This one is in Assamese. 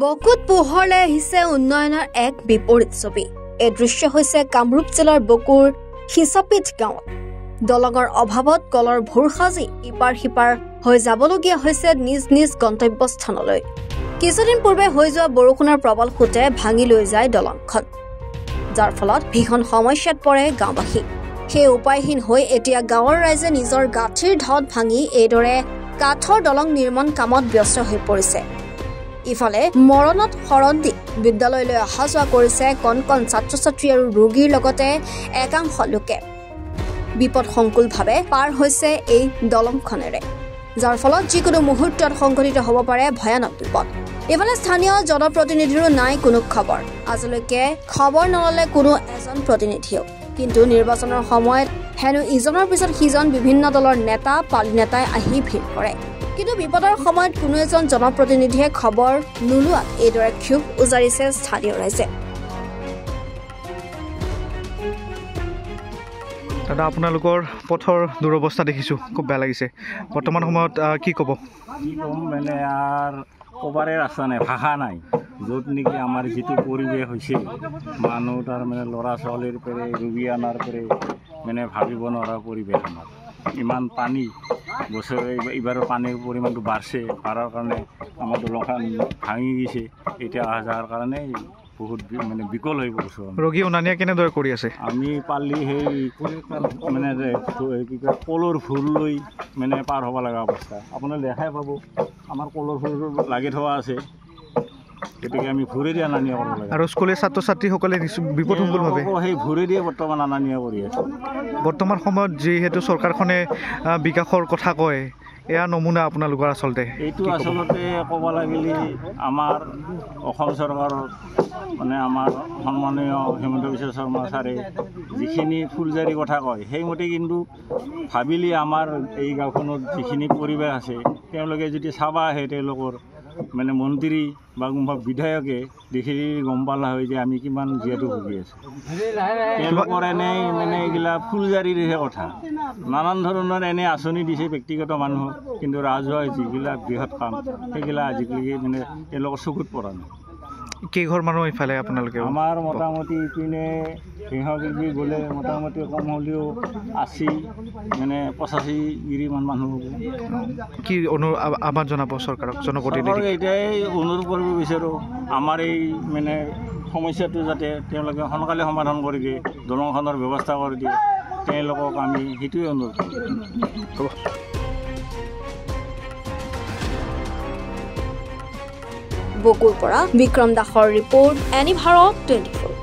বকুত পোহৰলৈ আহিছে উন্নয়নৰ এক বিপৰীত ছবি। এই দৃশ্য হৈছে কামৰূপ জিলাৰ বকুৰ হিচাপিত গাঁৱত। দলঙৰ অভাৱত কলৰ ভোৰ সাজি ইপাৰ সিপাৰ হৈ যাবলগীয়া হৈছে নিজ নিজ গন্তব্যস্থানলৈ। কিছুদিন পূৰ্বে হৈ যোৱা বৰষুণৰ প্ৰবল সোঁতে ভাঙি লৈ যায় দলংখন, যাৰ ফলত ভীষণ সমস্যাত পৰে গাঁওবাসী। সেই উপায়হীন হৈ এতিয়া গাঁৱৰ ৰাইজে নিজৰ গাঁঠিৰ ঢদ ভাঙি এইদৰে কাঠৰ দলং নিৰ্মাণ কামত ব্যস্ত হৈ পৰিছে। ইফালে মৰণত শৰণ দি বিদ্যালয়লৈ অহা যোৱা কৰিছে কণ কণ ছাত্ৰ ছাত্ৰী আৰু ৰোগীৰ লগতে একাংশ লোকে। বিপদসংকুলভাৱে পাৰ হৈছে এই দলংখনেৰে, যাৰ ফলত যিকোনো মুহূৰ্তত সংঘটিত হ'ব পাৰে ভয়ানক বিপদ। ইফালে স্থানীয় জনপ্ৰতিনিধিৰো নাই কোনো খবৰ। আজিলৈকে খবৰ নললে কোনো এজন প্ৰতিনিধিও। কিন্তু নিৰ্বাচনৰ সময়ত হেনো ইজনৰ পিছত সিজন বিভিন্ন দলৰ নেতা পালি নেতাই আহি ভিৰ কৰে। কিন্তু বিপদৰ সময়ত কোনো এজন জনপ্ৰতিনিধিয়ে খবৰ নোলোৱাত এইদৰে ক্ষোভ উজাৰিছে স্থানীয় ৰাইজে। দাদা, আপোনালোকৰ পথৰ দুৰৱস্থা দেখিছোঁ, খুব বেয়া লাগিছে। বৰ্তমান সময়ত কি ক'ব? কি ক'ম মানে আৰু ক'বাৰে ৰাস্তা নাই, ভাষা নাই। য'ত নেকি আমাৰ যিটো পৰিৱেশ হৈছে, মানুহ তাৰমানে ল'ৰা ছোৱালীৰ পৰা ৰোগী অনাৰ পৰা মানে ভাবিব নোৱাৰা পৰিৱেশ আমাৰ। ইমান পানী, বছৰে এইবাৰ পানীৰ পৰিমাণটো বাঢ়ছে, বাঢ়াৰ কাৰণে আমাৰ দলংখন ভাঙি গৈছে। এতিয়া অহা যোৱাৰ কাৰণে বহুত মানে বিকল হৈ পৰিছোঁ। ৰোগী অনা নিয়া কেনেদৰে কৰি আছে? আমি পালি সেই মানে কি কয় কলৰ ফুল লৈ মানে পাৰ হ'ব লগা অৱস্থা। আপোনাৰ দেখাই পাব আমাৰ কলৰ ফুল লাগি থোৱা আছে, গতিকে আমি ভুৰেদি অনা নিয়া কৰিব লাগে। আৰু স্কুলীয়া ছাত্ৰ ছাত্ৰীসকলে বিপদসংকুলভাৱে সেই ভুৰেদিয়ে বৰ্তমান অনা নিয়া কৰি আছে। বৰ্তমান সময়ত যিহেতু চৰকাৰখনে বিকাশৰ কথা কয়, এয়া নমুনা আপোনালোকৰ আচলতে। এইটো আচলতে ক'ব লাগিলে আমাৰ অসম চৰকাৰৰ মানে আমাৰ সন্মানীয় হিমন্ত বিশ্ব শৰ্মা ছাৰে যিখিনি ফুলজাৰি কথা কয়, সেইমতে কিন্তু ভাবিলে আমাৰ এই গাঁওখনত যিখিনি পৰিৱেশ আছে, তেওঁলোকে যদি চাব আহে, তেওঁলোকৰ মানে মন্ত্ৰী বা কোনোবা বিধায়কে দেখি গম পালা হয় যে আমি কিমান জীয়াতু ভুগি আছোঁ। তেওঁলোকৰ এনেই মানে এইগিলা ফুলজাৰিৰহে কথা। নানান ধৰণৰ এনে আঁচনি দিছে ব্যক্তিগত মানুহক, কিন্তু ৰাজহুৱা যিবিলাক বৃহৎ কাম সেইগিলা আজিকালি মানে তেওঁলোকৰ চকুত পৰা নাই। কেইঘৰ মানুহ ইফালে আপোনালোকে? আমাৰ মোটামুটি ইপিনে সিংহগিৰি গ'লে মোটামুটি কম হ'লেও 80 মানে 85 মানুহ হ'ব। কি আহ্বান জনাব চৰকাৰক, জনপ্ৰতিনিধিক? এতিয়াই অনুৰোধ কৰিব বিচাৰোঁ, আমাৰ এই মানে সমস্যাটো যাতে তেওঁলোকে সোনকালে সমাধান কৰি দিয়ে, দলংখনৰ ব্যৱস্থা কৰি দিয়ে, তেওঁলোকক আমি সেইটোৱে অনুৰোধ কৰোঁ। বকুৰ পৰা বিক্ৰম দাসৰ ৰিপৰ্ট, এনি ভাৰত 24।